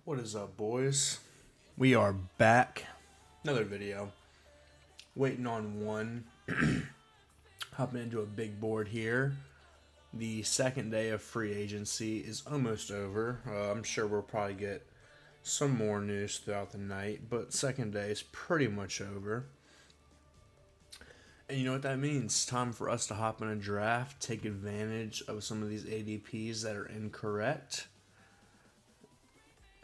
What is up, boys? We are back. Another video. Waiting on one. Hopping into a big board here. The second day of free agency is almost over. I'm sure we'll probably get some more news throughout the night, but second day is pretty much over. And you know what that means? Time for us to hop in a draft, take advantage of some of these ADPs that are incorrect.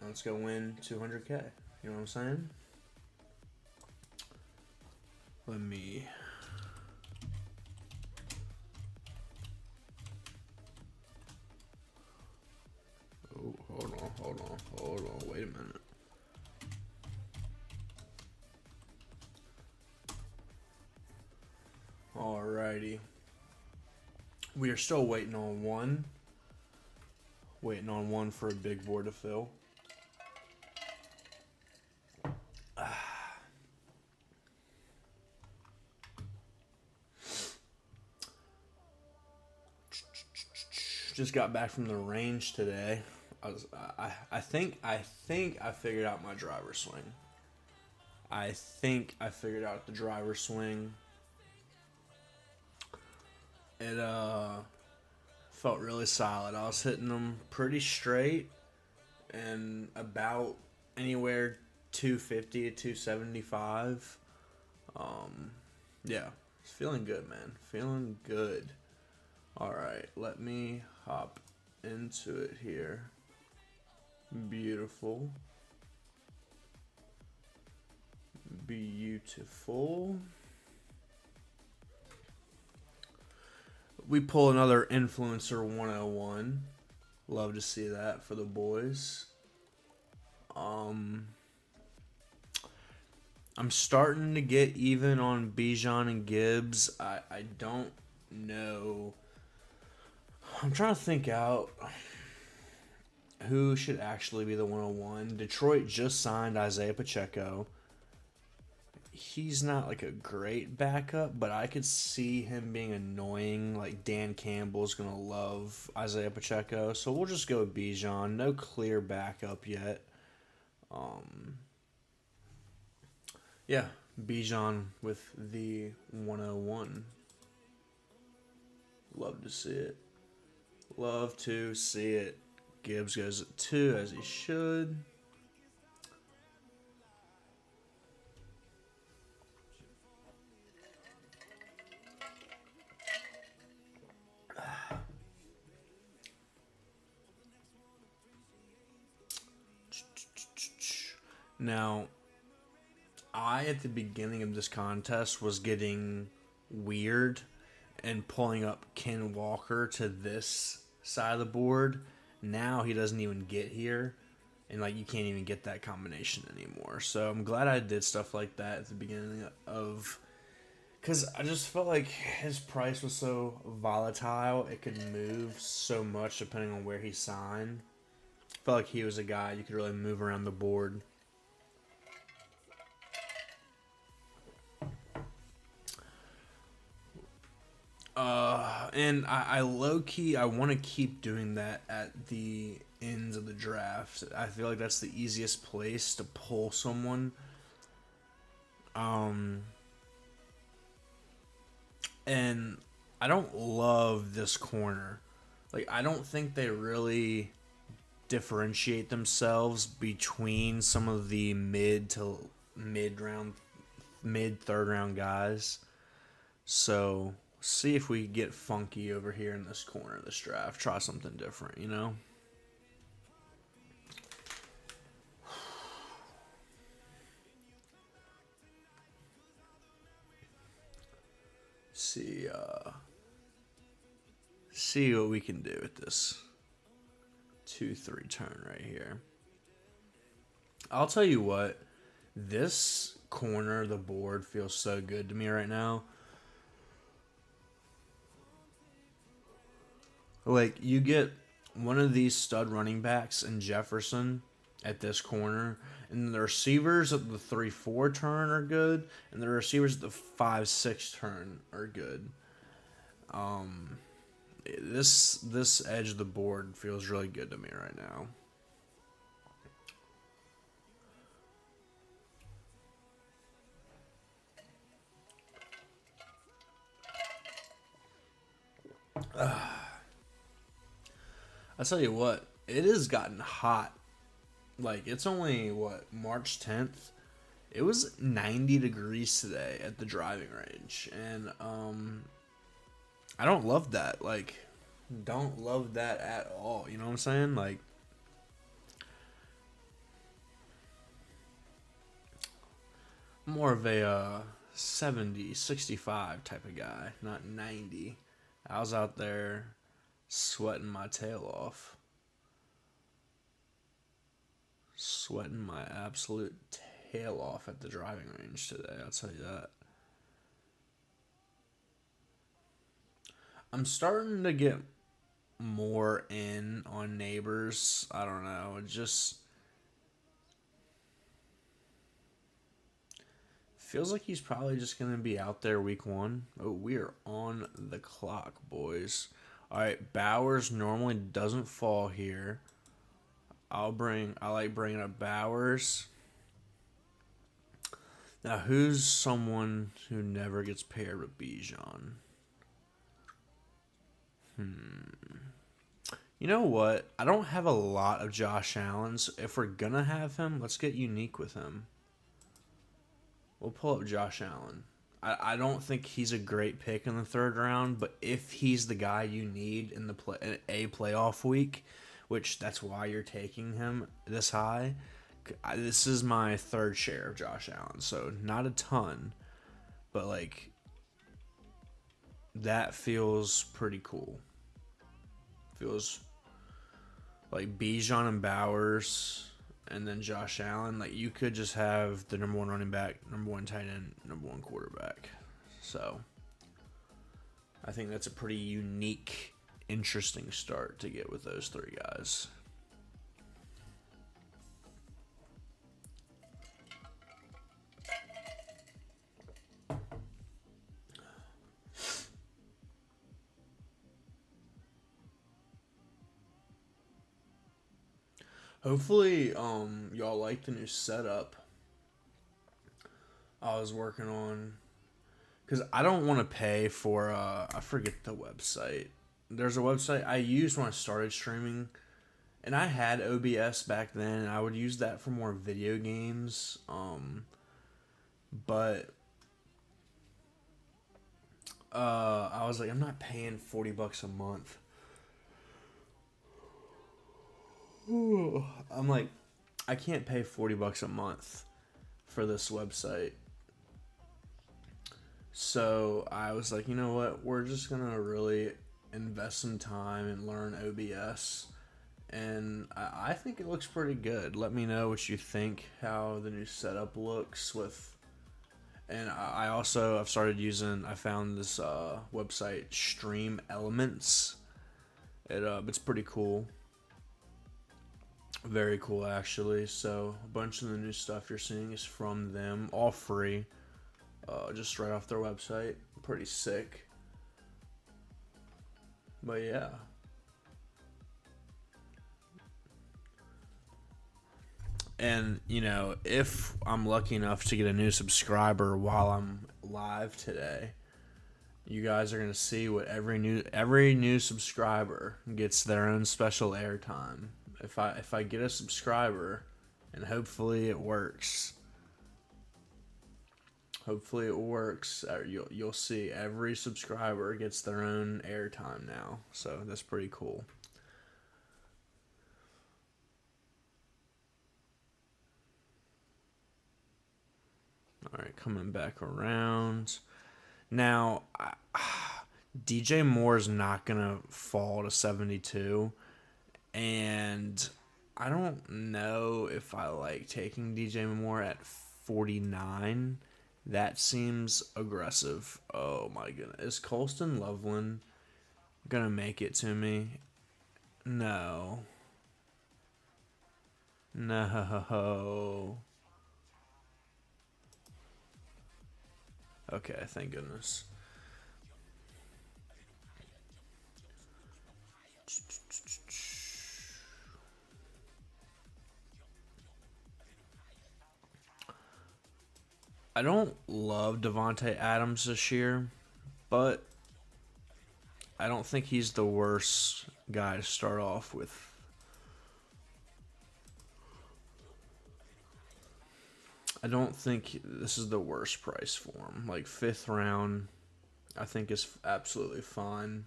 Let's go win 200K. You know what I'm saying? Let me... Oh, hold on. Wait a minute. Alrighty. We are still waiting on one. Waiting on one for a big board to fill. Just got back from the range today. I think I figured out my driver swing. I think I figured out the driver swing. It felt really solid. I was hitting them pretty straight and about anywhere 250 to 275. Yeah, it's feeling good, man. Feeling good. All right, let me hop into it here. Beautiful. Beautiful. We pull another Influencer 101. Love to see that for the boys. I'm starting to get even on Bijan and Gibbs. I don't know. I'm trying to think out who should actually be the 101. Detroit just signed Isaiah Pacheco. He's not like a great backup, but I could see him being annoying. Like Dan Campbell's going to love Isaiah Pacheco. So we'll just go with Bijan. No clear backup yet. Yeah, Bijan with the 101. Love to see it. Love to see it. Gibbs goes at 2 as he should. Now, at the beginning of this contest, was getting weird and pulling up Ken Walker to this side of the board. Now he doesn't even get here, and like you can't even get that combination anymore. So I'm glad I did stuff like that at the beginning of, because I just felt like his price was so volatile. It could move so much depending on where he signed. I felt like he was a guy you could really move around the board. And I low-key, I want to keep doing that at the ends of the draft. I feel like that's the easiest place to pull someone. And I don't love this corner. Like, I don't think they really differentiate themselves between some of the mid third round guys. So see if we get funky over here in this corner of this draft. Try something different, you know? See what we can do with this 2-3 turn right here. I'll tell you what, this corner of the board feels so good to me right now. Like, you get one of these stud running backs in Jefferson at this corner, and the receivers at the 3-4 turn are good, and the receivers at the 5-6 turn are good. This edge of the board feels really good to me right now. I tell you what, it has gotten hot. Like it's only what March 10th. It was 90 degrees today at the driving range, and I don't love that. Like, don't love that at all. You know what I'm saying? Like, more of a 70, 65 type of guy, not 90. I was out there sweating my tail off. Sweating my absolute tail off at the driving range today, I'll tell you that. I'm starting to get more in on neighbors. I don't know. It just feels like he's probably just going to be out there week one. Oh, we are on the clock, boys. All right, Bowers normally doesn't fall here. I like bringing up Bowers. Now, who's someone who never gets paired with Bijan? You know what? I don't have a lot of Josh Allen's. If we're gonna have him, let's get unique with him. We'll pull up Josh Allen. I don't think he's a great pick in the third round, but if he's the guy you need in a playoff week, which that's why you're taking him this high, this is my third share of Josh Allen, so not a ton, but like that feels pretty cool. Feels like Bijan and Bowers, and then Josh Allen. Like you could just have the number one running back, number one tight end, number one quarterback. So I think that's a pretty unique, interesting start to get with those three guys. Hopefully, y'all like the new setup I was working on. Because I don't want to pay for, I forget the website. There's a website I used when I started streaming. And I had OBS back then. And I would use that for more video games. But I was like, I'm not paying $40 a month. I'm like, I can't pay $40 a month for this website. So I was like, you know what? We're just gonna really invest some time and learn OBS, and I think it looks pretty good. Let me know what you think. How the new setup looks with, and I also I've started using. I found this website Stream Elements. It's pretty cool. Very cool, actually. So a bunch of the new stuff you're seeing is from them, all free. Just right off their website. Pretty sick. But yeah. And, you know, if I'm lucky enough to get a new subscriber while I'm live today, you guys are going to see what every new subscriber gets their own special airtime. If I get a subscriber, and hopefully it works. Hopefully it works. You'll see every subscriber gets their own airtime now. So that's pretty cool. All right, coming back around. Now, DJ Moore is not going to fall to 72. And I don't know if I like taking DJ Moore at 49. That seems aggressive. Oh my goodness. Is Colston Loveland gonna make it to me? No. No. Okay, thank goodness. I don't love Devontae Adams this year, but I don't think he's the worst guy to start off with. I don't think this is the worst price for him. Like 5th round, I think is absolutely fine.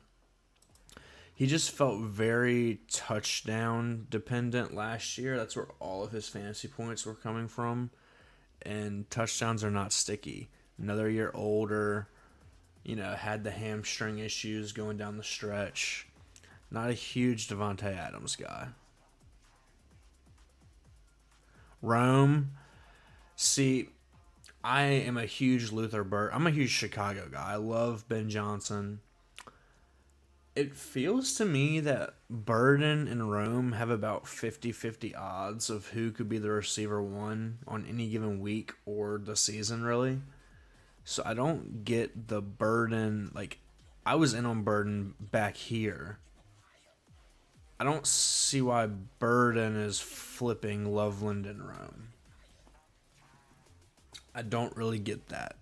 He just felt very touchdown dependent last year. That's where all of his fantasy points were coming from. And touchdowns are not sticky. Another year older, had the hamstring issues going down the stretch. Not a huge Devontae Adams guy. Rome, see, I am a huge Luther Burden. I'm a huge Chicago guy. I love Ben Johnson. It feels to me that Burden and Rome have about 50-50 odds of who could be the receiver one on any given week or the season, really. So I don't get the Burden. Like, I was in on Burden back here. I don't see why Burden is flipping Loveland and Rome. I don't really get that.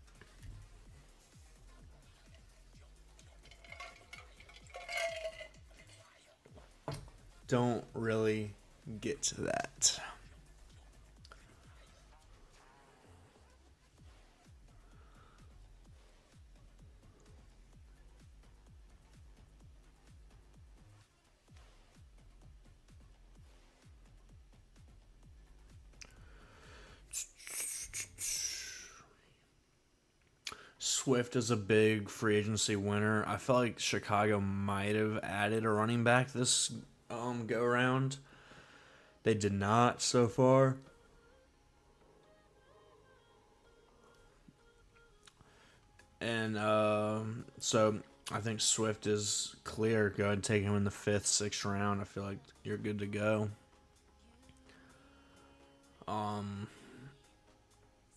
Don't really get to that. Swift is a big free agency winner. I felt like Chicago might have added a running back this go around. They did not so far. And so I think Swift is clear. Go ahead and take him in the 5th, 6th round. I feel like you're good to go.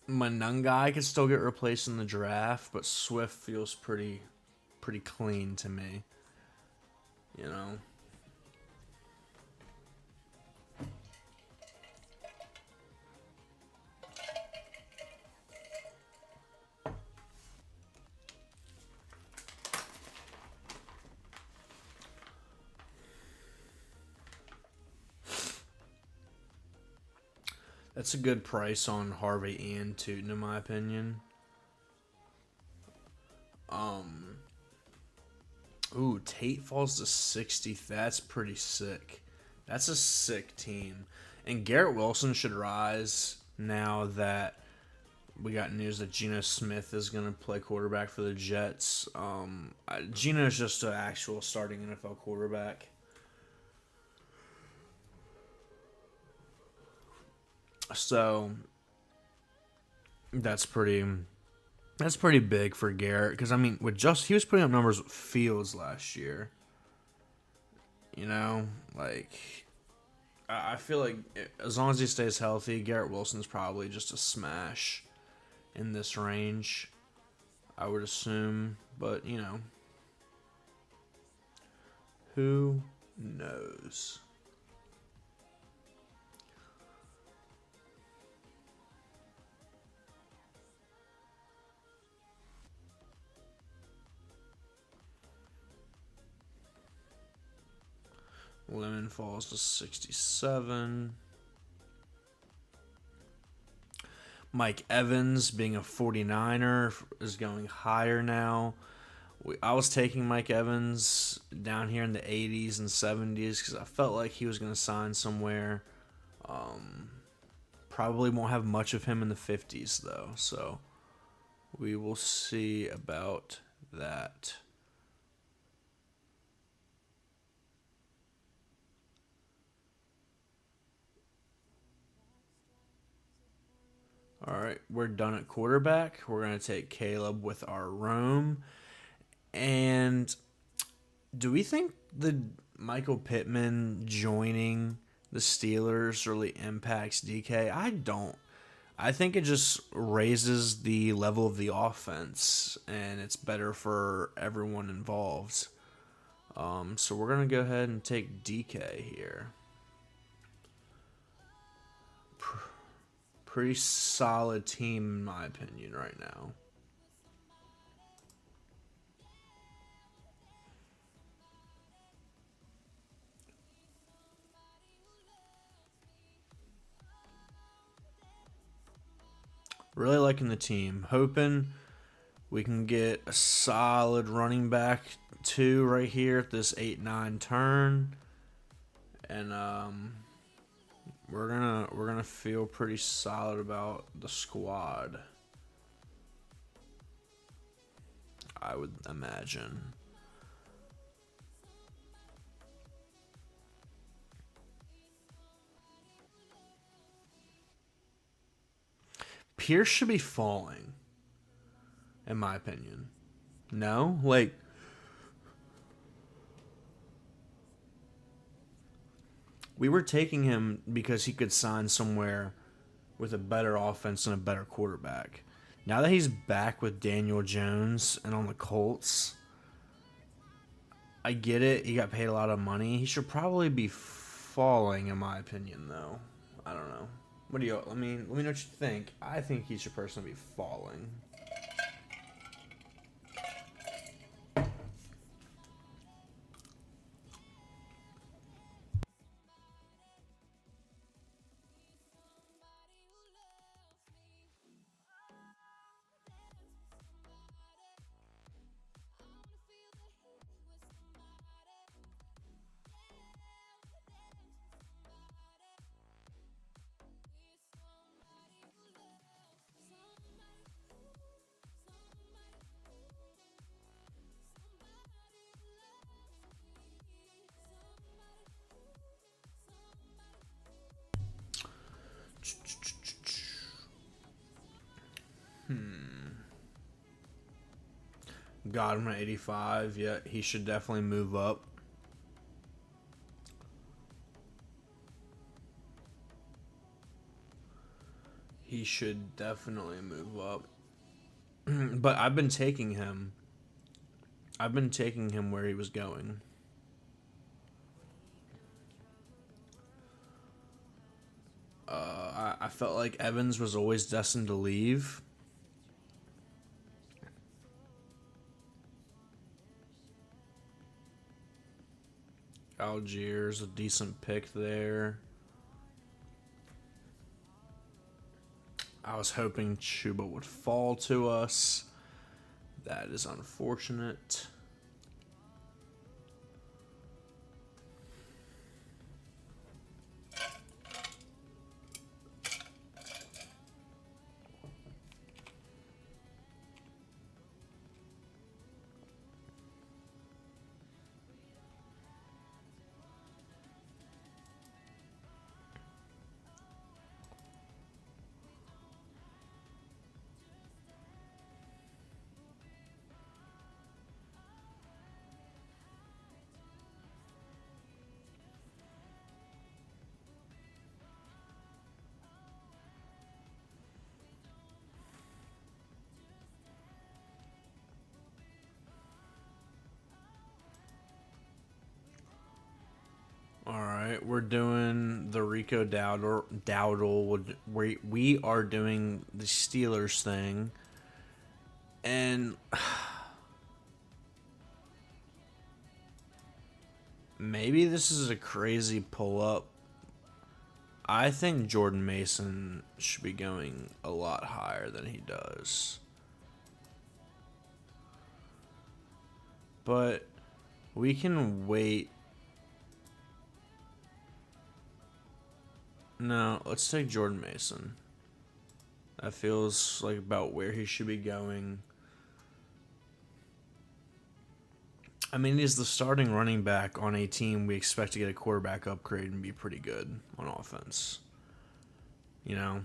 Manungai could still get replaced in the draft, but Swift feels pretty clean to me. You know. That's a good price on Harvey and Tootin, in my opinion. Tate falls to 60th. That's pretty sick. That's a sick team. And Garrett Wilson should rise now that we got news that Geno Smith is going to play quarterback for the Jets. Geno is just an actual starting NFL quarterback. So that's pretty big for Garrett because I mean he was putting up numbers with Fields last year. I feel like as long as he stays healthy, Garrett Wilson's probably just a smash in this range, I would assume. But who knows? Lemon falls to 67. Mike Evans, being a 49er, is going higher now. I was taking Mike Evans down here in the 80s and 70s because I felt like he was going to sign somewhere. Probably won't have much of him in the 50s, though. So we will see about that. All right, we're done at quarterback. We're going to take Caleb with our Rome. And do we think the Michael Pittman joining the Steelers really impacts DK? I don't. I think it just raises the level of the offense, and it's better for everyone involved. So we're going to go ahead and take DK here. Pretty solid team, in my opinion, right now. Really liking the team. Hoping we can get a solid running back two right here at this 8-9 turn, and we're gonna feel pretty solid about the squad. I would imagine. Pierce should be falling, in my opinion. No? Like, we were taking him because he could sign somewhere with a better offense and a better quarterback. Now that he's back with Daniel Jones and on the Colts, I get it. He got paid a lot of money. He should probably be falling, in my opinion, though. I don't know. What do you? Let me know what you think. I think he should personally be falling. Got him at 85. Yeah, he should definitely move up. He should definitely move up. But I've been taking him. I've been taking him where he was going. I felt like Evans was always destined to leave. Algiers, a decent pick there. I was hoping Chuba would fall to us. That is unfortunate. All right, we're doing the Rico Dowdle. We are doing the Steelers thing, and maybe this is a crazy pull up. I think Jordan Mason should be going a lot higher than he does, but we can wait. No, let's take Jordan Mason. That feels like about where he should be going. I mean, he's the starting running back on a team we expect to get a quarterback upgrade and be pretty good on offense. You know?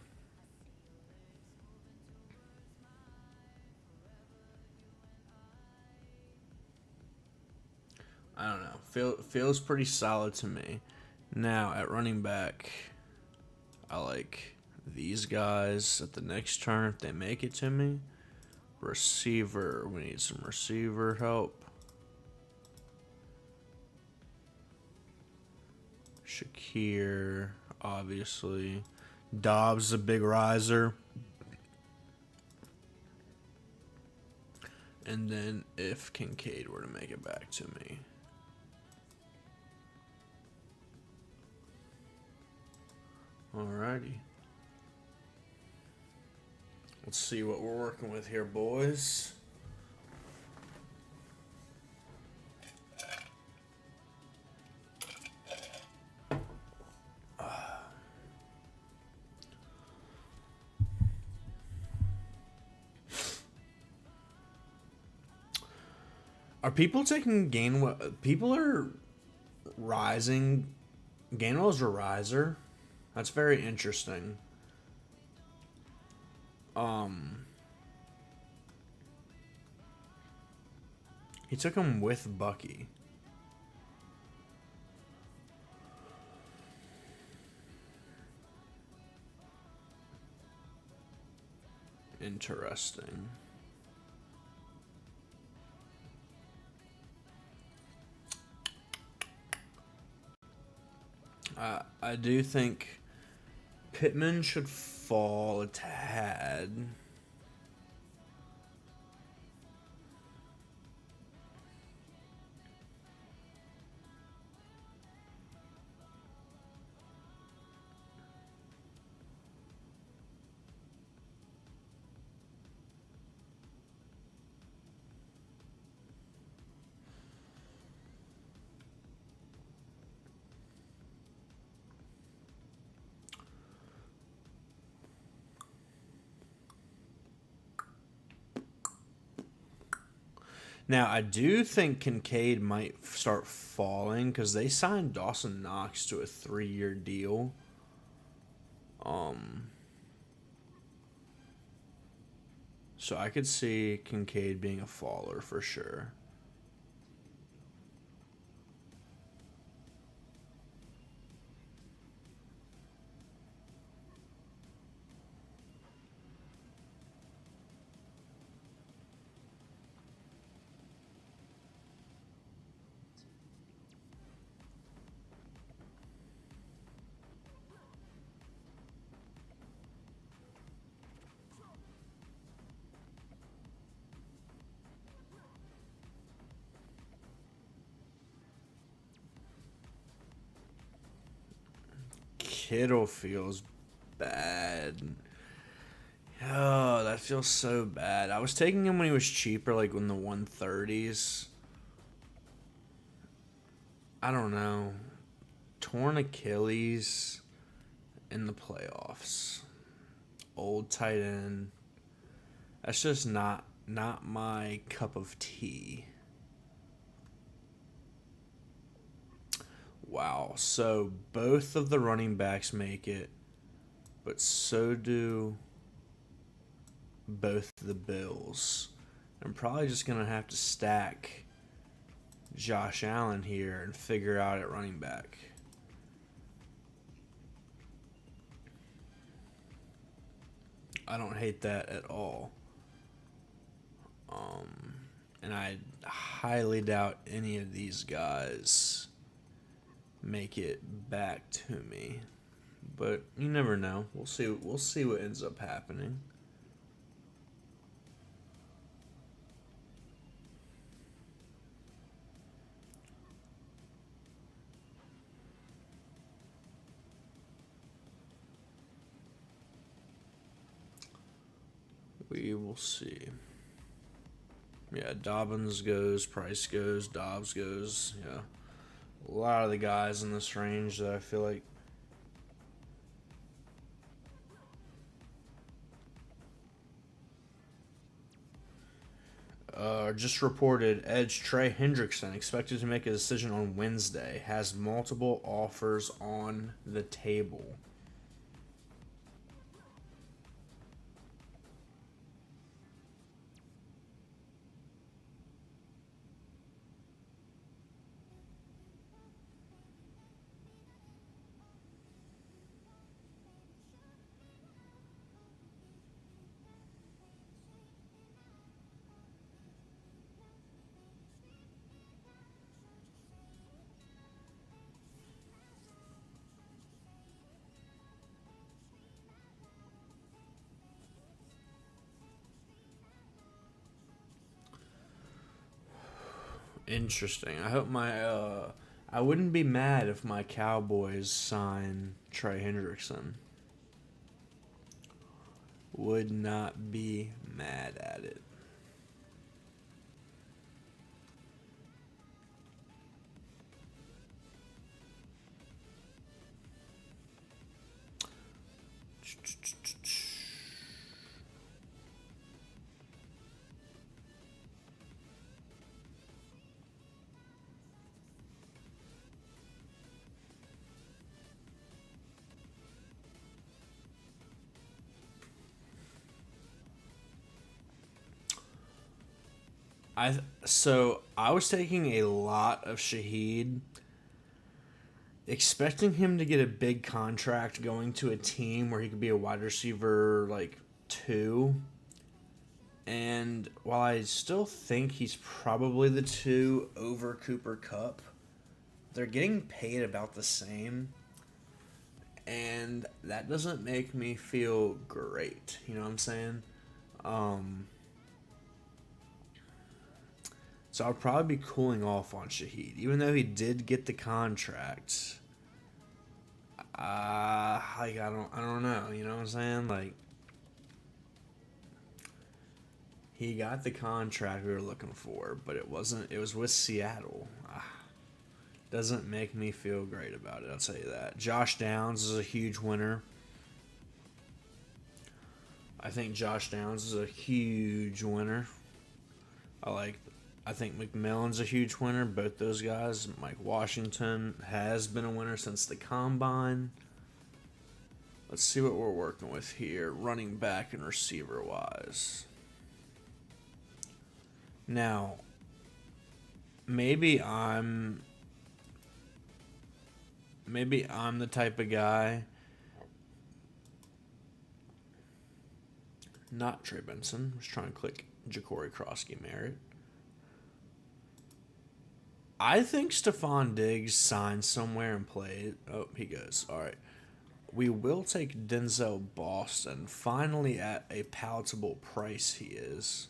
I don't know. Feels pretty solid to me. Now, at running back, I like these guys at the next turn if they make it to me. Receiver, we need some receiver help. Shakir, obviously. Dobbs, a big riser. And then if Kincaid were to make it back to me. Alrighty. Let's see what we're working with here, boys. Are people taking Gainwell? People are rising. Gainwell's a riser. That's very interesting. He took him with Bucky. Interesting. I do think Pittman should fall a tad. Now, I do think Kincaid might start falling because they signed Dawson Knox to a 3-year deal. So I could see Kincaid being a faller for sure. Kittle feels bad. Oh, that feels so bad. I was taking him when he was cheaper, like in the 130s. I don't know. Torn Achilles in the playoffs. Old tight end. That's just not my cup of tea. Wow. So both of the running backs make it, but so do both the Bills. I'm probably just going to have to stack Josh Allen here and figure out at running back. I don't hate that at all. And I highly doubt any of these guys make it back to me. But you never know. We'll see. We'll see what ends up happening. We will see. Yeah, Dobbins goes, Price goes, Dobbs goes. Yeah, a lot of the guys in this range that I feel like. Just reported Edge Trey Hendrickson expected to make a decision on Wednesday. Has multiple offers on the table. Interesting. I hope my I wouldn't be mad if my Cowboys sign Trey Hendrickson. Would not be mad at it. I was taking a lot of Shaheed, expecting him to get a big contract going to a team where he could be a wide receiver like 2. And while I still think he's probably the 2 over Cooper Cup, they're getting paid about the same. And that doesn't make me feel great. You know what I'm saying? Um, so I'll probably be cooling off on Shaheed, even though he did get the contract. I don't know. You know what I'm saying? Like, he got the contract we were looking for, but it wasn't. It was with Seattle. Doesn't make me feel great about it. I'll tell you that. Josh Downs is a huge winner. I think Josh Downs is a huge winner. I like. I think McMillan's a huge winner. Both those guys. Mike Washington has been a winner since the combine. Let's see what we're working with here, running back and receiver wise. Now, maybe I'm the type of guy. Not Trey Benson. I was trying to click Ja'Cory Krosky Merritt. I think Stephon Diggs signed somewhere and played. Oh, he goes. All right. We will take Denzel Boston. Finally at a palatable price he is.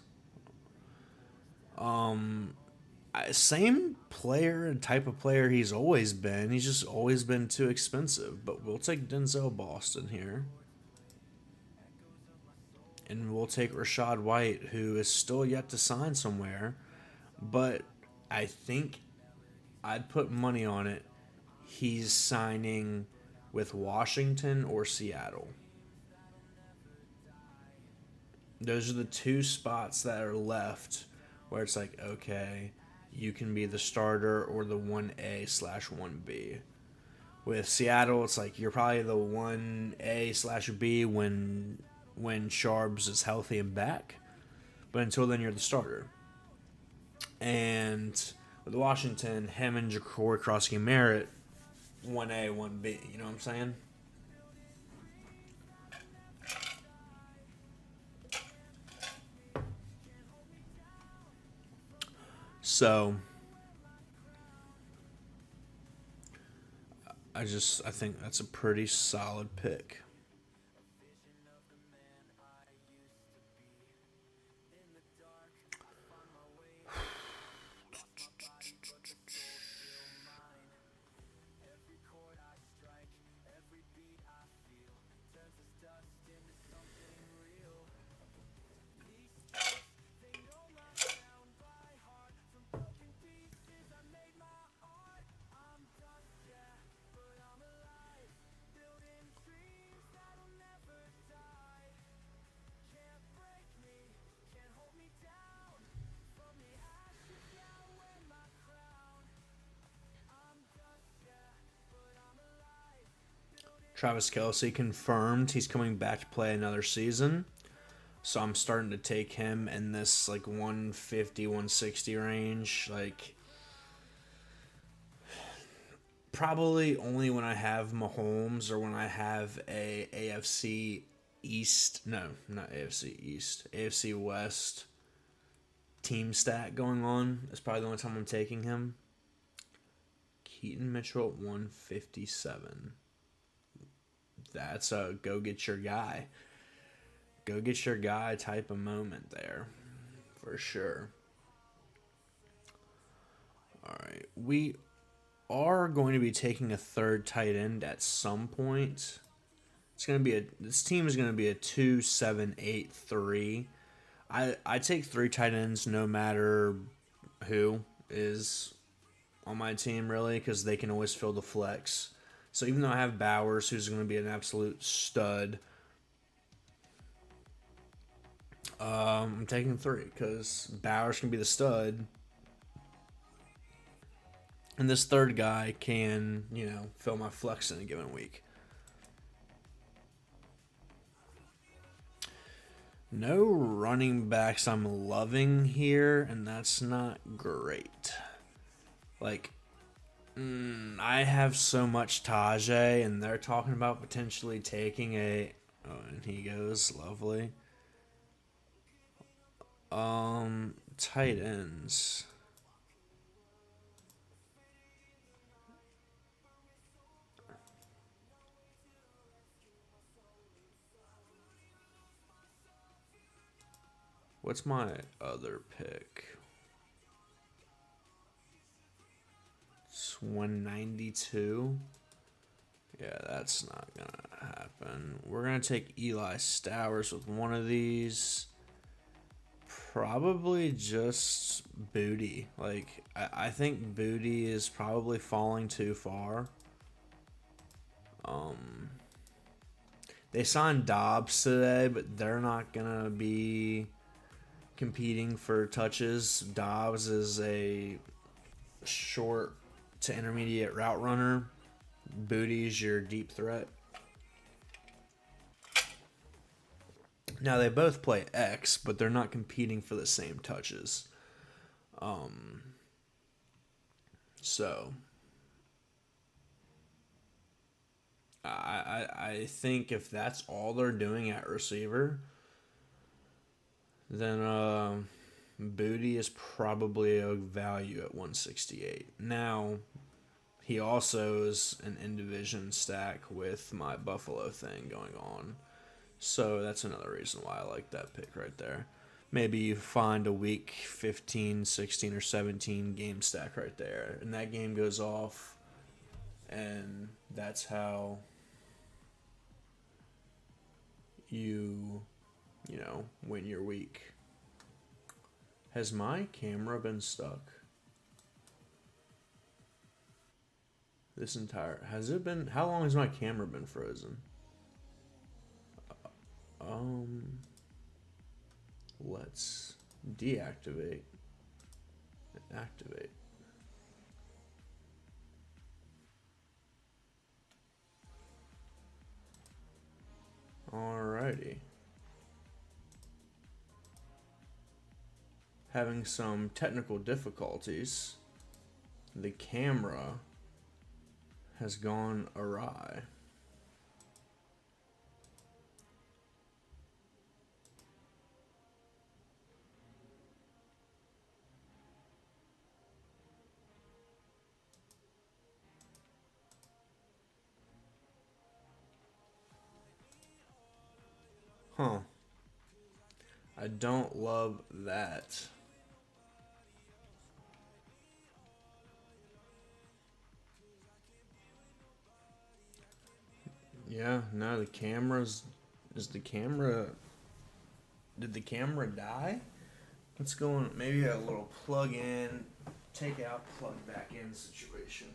Same player and type of player he's always been. He's just always been too expensive. But we'll take Denzel Boston here. And we'll take Rashad White, who is still yet to sign somewhere. But I think I'd put money on it. He's signing with Washington or Seattle. Those are the 2 spots that are left where it's like, okay, you can be the starter or the 1A/1B. With Seattle, it's like you're probably the 1A/B when Sharps is healthy and back, but until then, you're the starter. And with Washington, him and Ja'Cory Krosky Merritt, 1A, 1B. You know what I'm saying? So I think that's a pretty solid pick. Travis Kelce confirmed he's coming back to play another season. So I'm starting to take him in this like 150, 160 range. Like, probably only when I have Mahomes or when I have a AFC East. No, not AFC East. AFC West team stat going on. That's probably the only time I'm taking him. Keaton Mitchell at 157. That's a go get your guy. Go get your guy type of moment there. For sure. All right. We are going to be taking a third tight end at some point. It's gonna be a this team is gonna be a 2-7-8-3. I take three tight ends no matter who is on my team really because they can always fill the flex. So even though I have Bowers, who's going to be an absolute stud, I'm taking three because Bowers can be the stud, and this third guy can fill my flex in a given week. No running backs I'm loving here, and that's not great. Like, I have so much Tajay, and they're talking about potentially taking a. Oh, and he goes lovely. Tight ends. What's my other pick? It's 192. Yeah, that's not gonna happen. We're gonna take Eli Stowers with one of these. Probably just Booty. Like, I think Booty is probably falling too far. They signed Dobbs today, but they're not gonna be competing for touches. Dobbs is a short to intermediate route runner. Booty's your deep threat. Now they both play X, but they're not competing for the same touches. So I think if that's all they're doing at receiver, then Booty is probably a value at 168. Now, he also is an in-division stack with my Buffalo thing going on. So that's another reason why I like that pick right there. Maybe you find a week 15, 16, or 17 game stack right there, and that game goes off, and that's how you win your week. Has my camera been stuck? Has it been, how long has my camera been frozen? Let's deactivate and activate. Alrighty. Having some technical difficulties. The camera has gone awry. Huh. I don't love that. Yeah, no, the camera's. Is the camera. Did the camera die? Let's go on. Maybe a little plug in, take out, plug back in situation.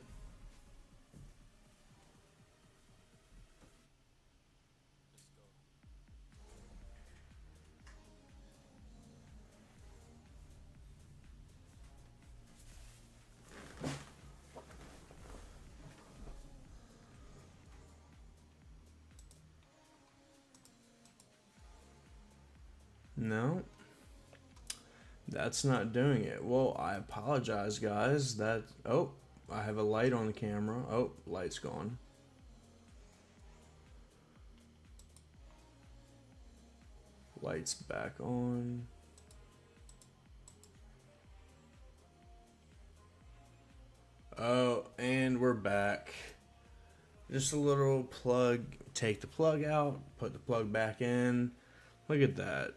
No, that's not doing it. Well, I apologize, guys. I have a light on the camera. Oh, light's gone. Light's back on. Oh, and we're back. Just a little plug. Take the plug out, put the plug back in. Look at that.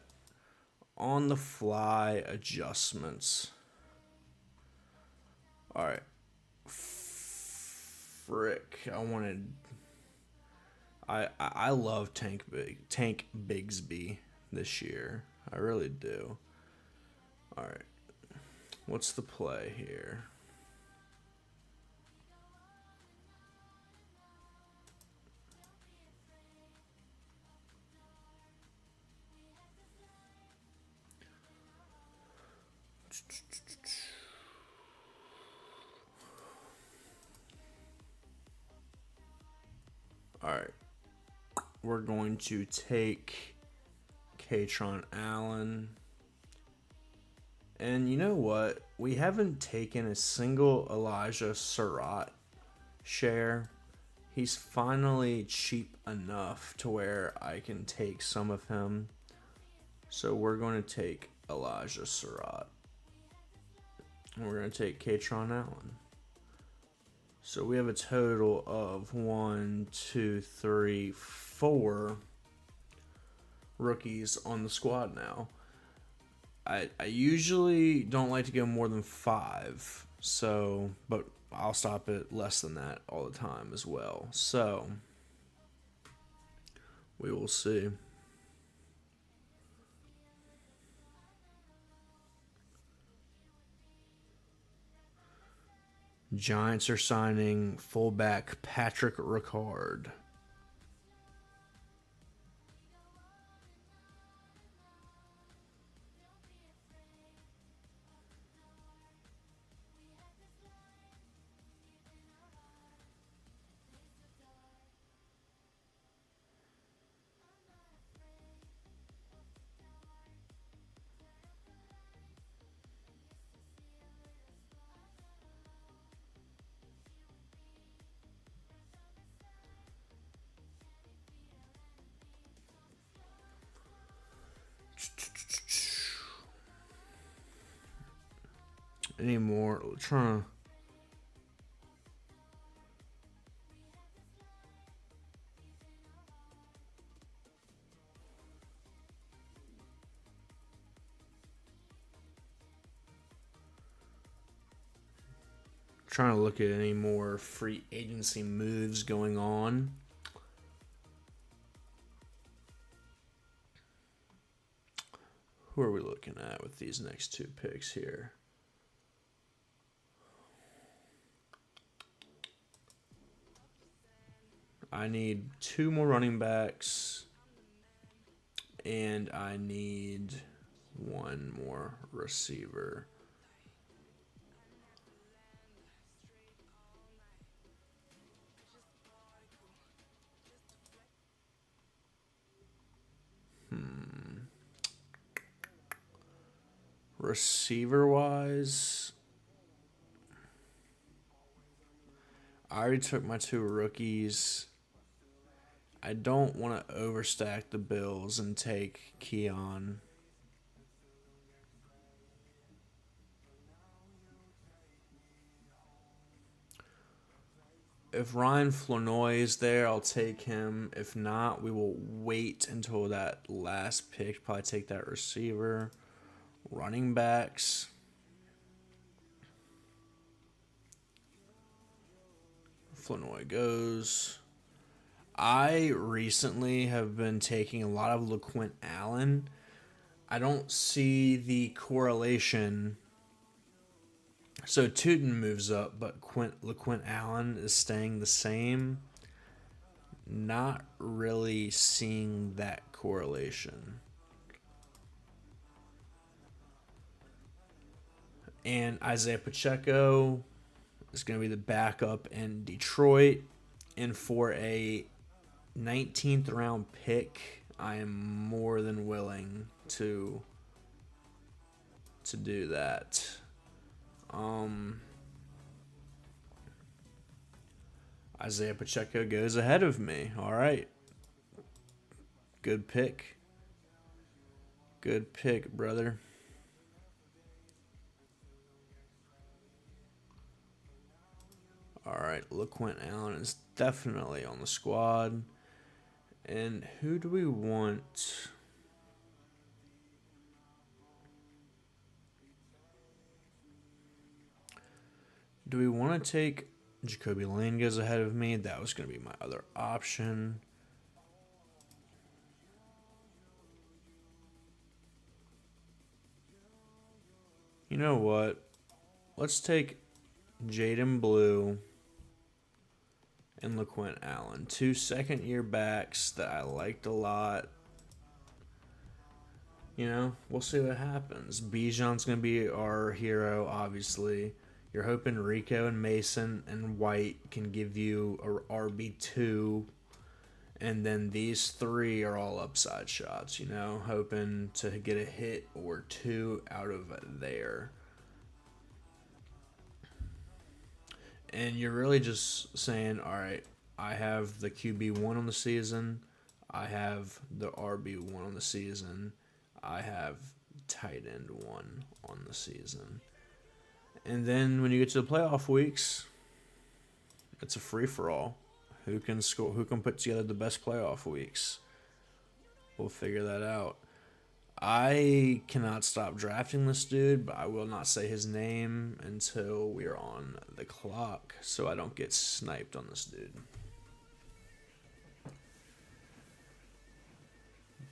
On the fly adjustments. Alright. Frick. I wanted I love Tank Bigsby this year. I really do. All right, what's the play here? All right, we're going to take Katron Allen. And you know what? We haven't taken a single Elijah Surratt share. He's finally cheap enough to where I can take some of him. So we're going to take Elijah Surratt. And we're going to take Katron Allen. So we have a total of 1, 2, 3, 4 rookies on the squad now. I usually don't like to go more than 5, so but I'll stop at less than that all the time as well. So we will see. Giants are signing fullback Patrick Ricard. Any more? Trying to look at any more free agency moves going on. Who are we looking at with these next 2 picks here? I need 2 more running backs, and I need 1 more receiver. Receiver wise, I already took my 2 rookies. I don't want to overstack the Bills and take Keon. If Ryan Flournoy is there, I'll take him. If not, we will wait until that last pick. Probably take that receiver. Running backs. Flournoy goes. I recently have been taking a lot of LaQuint Allen. I don't see the correlation. So Tootin moves up, but LaQuint Allen is staying the same. Not really seeing that correlation. And Isaiah Pacheco is going to be the backup in Detroit. And for a 19th round pick, I am more than willing to do that. Isaiah Pacheco goes ahead of me. All right. Good pick. Good pick, brother. All right, LaQuint Allen is definitely on the squad. And who do we want? Do we want to take Jacoby Lane goes ahead of me? That was going to be my other option. You know what? Let's take Jaden Blue and LaQuint Allen. 2 second-year backs that I liked a lot. You know, we'll see what happens. Bijan's going to be our hero, obviously. You're hoping Rico and Mason and White can give you a RB2. And then these three are all upside shots, you know, hoping to get a hit or two out of there. And you're really just saying, all right, I have the QB1 on the season. I have the RB1 on the season. I have tight end 1 on the season. And then when you get to the playoff weeks, it's a free-for-all. Who can score? Who can put together the best playoff weeks? We'll figure that out. I cannot stop drafting this dude, but I will not say his name until we are on the clock, so I don't get sniped on this dude.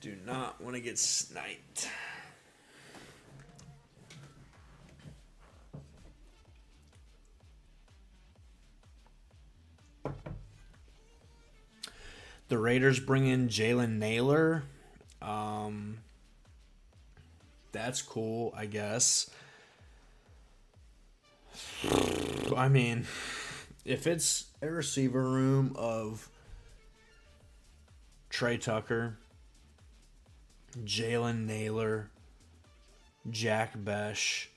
Do not want to get sniped. The Raiders bring in Jalen Naylor. That's cool, I guess. I mean, if it's a receiver room of Trey Tucker, Jalen Naylor, Jack Besh,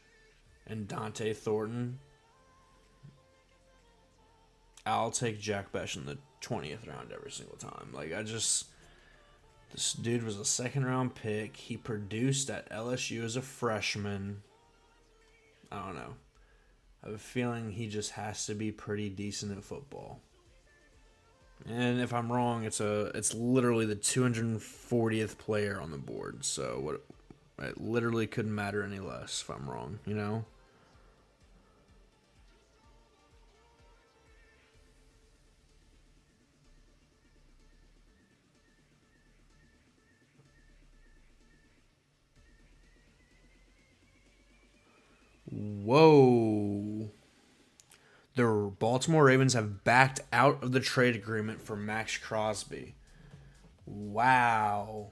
and Dante Thornton, I'll take Jack Besh in the 20th round every single time. This dude was a second round pick. He produced at LSU as a freshman. I don't know. I have a feeling he just has to be pretty decent at football. And if I'm wrong, it's literally the 240th player on the board. So it literally couldn't matter any less if I'm wrong, you know? Whoa. The Baltimore Ravens have backed out of the trade agreement for Max Crosby. Wow.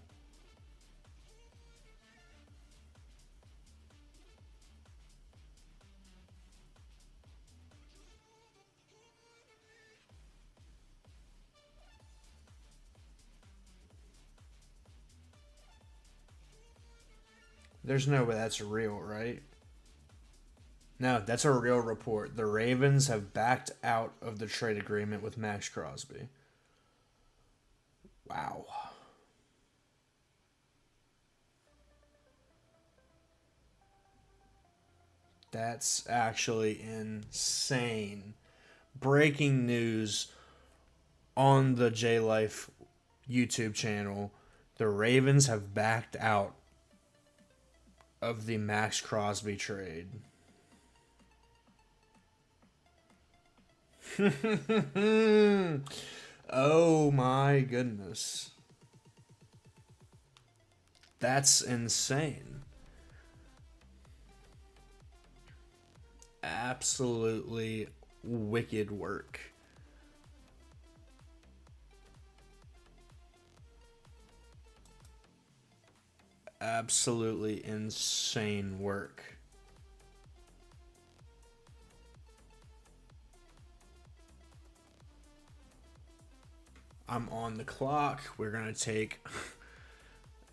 There's no way that's real, right? No, that's a real report. The Ravens have backed out of the trade agreement with Max Crosby. Wow. That's actually insane. Breaking news on the J Life YouTube channel. The Ravens have backed out of the Max Crosby trade. Oh my goodness. That's insane. Absolutely wicked work. Absolutely insane work. I'm on the clock. We're going to take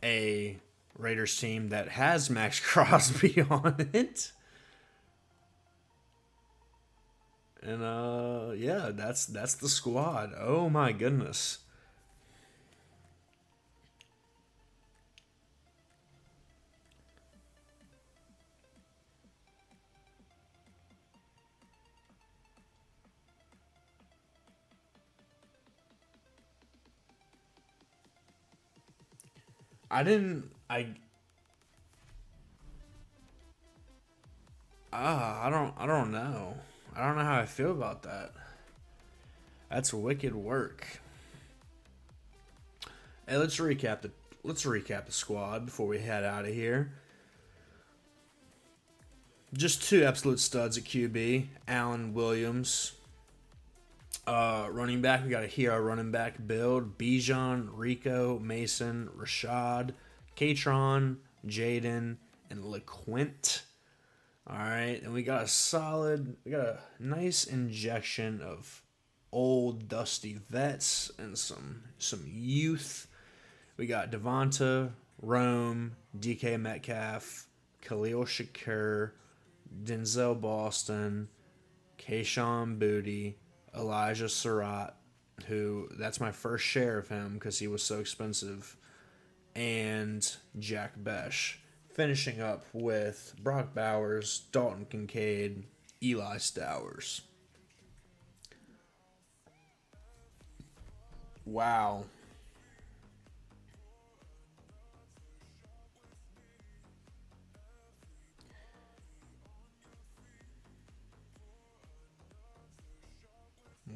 a Raiders team that has Max Crosby on it. And yeah, that's the squad. Oh my goodness. I didn't I don't know. I don't know how I feel about that. That's wicked work. Hey, let's recap the squad before we head out of here. Just two absolute studs at QB. Allen Williams. Running back, we got a hero running back build. Bijan, Rico, Mason, Rashad, Katron, Jaden, and LeQuint. All right, and we got a nice injection of old dusty vets and some youth. We got Devonta, Rome, DK Metcalf, Khalil Shakur, Denzel Boston, Kayshawn Booty, Elijah Surratt, who that's my first share of him because he was so expensive, and Jack Besh. Finishing up with Brock Bowers, Dalton Kincaid, Eli Stowers. Wow.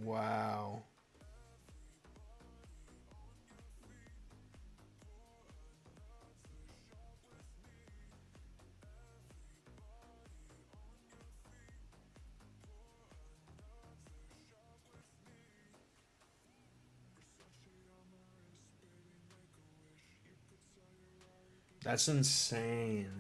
Wow. That's insane.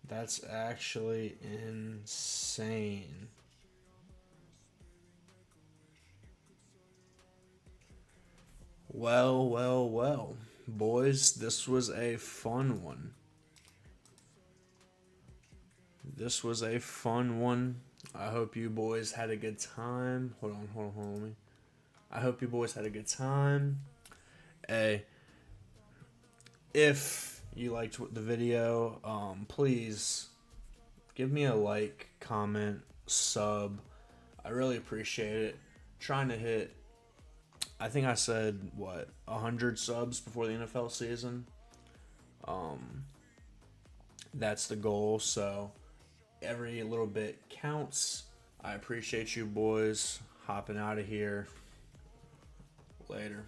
That's actually insane. Well, well, well. Boys, this was a fun one. This was a fun one. I hope you boys had a good time. Hold on. I hope you boys had a good time. Hey, if you liked the video, please give me a like, comment, sub. I really appreciate it. Trying to hit, I think I said, 100 subs before the NFL season. That's the goal, so every little bit counts. I appreciate you boys hopping out of here. Later.